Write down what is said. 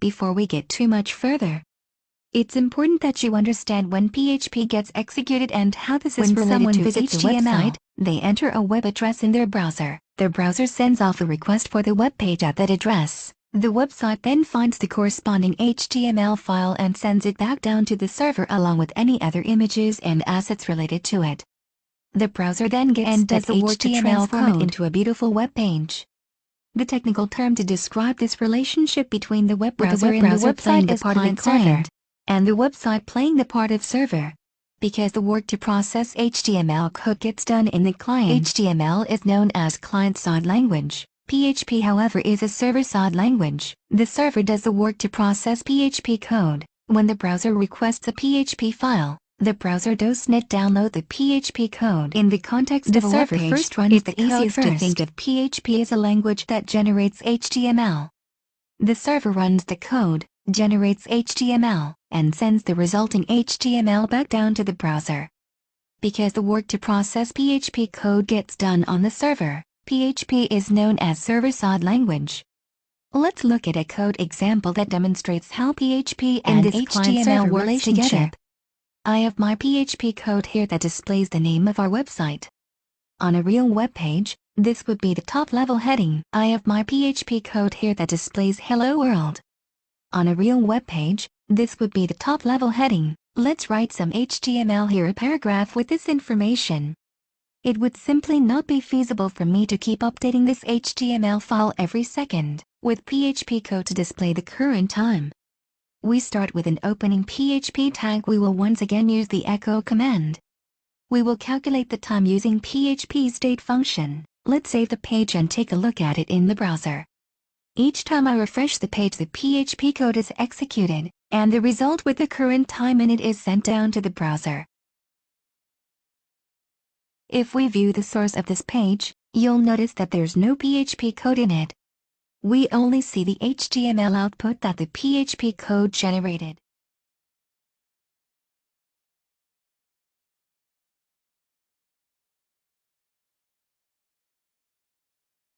Before we get too much further, it's important that you understand when PHP gets executed and how this is related someone to visits a HTML. website, They enter a web address in their browser. Their browser sends off a request for the web page at that address. The website then finds the corresponding HTML file and sends it back down to the server along with any other images and assets related to it. The browser then gets and does the work to transform it into a beautiful web page. The technical term to describe this relationship between the web browser and the website is client-server, and the website playing the part of server. Because the work to process HTML code gets done in the client, HTML is known as client-side language. PHP, however, is a server-side language. The server does the work to process PHP code. When the browser requests a PHP file, the browser does not download the PHP code. In the context of a web page, first runs the code first. To think of PHP as a language that generates HTML. The server runs the code, generates HTML, and sends the resulting HTML back down to the browser. Because the work to process PHP code gets done on the server, PHP is known as server-side language. Let's look at a code example that demonstrates how PHP and this HTML works together. I have my PHP code here that displays the name of our website. On a real web page, this would be the top-level heading. I have my PHP code here that displays Hello World. On a real web page, this would be the top-level heading. Let's write some HTML here, a paragraph with this information. It would simply not be feasible for me to keep updating this HTML file every second, with PHP code to display the current time. We start with an opening PHP tag. We will once again use the echo command. We will calculate the time using PHP's date function. Let's save the page and take a look at it in the browser. Each time I refresh the page, the PHP code is executed, and the result with the current time in it is sent down to the browser. If we view the source of this page, you'll notice that there's no PHP code in it. We only see the HTML output that the PHP code generated.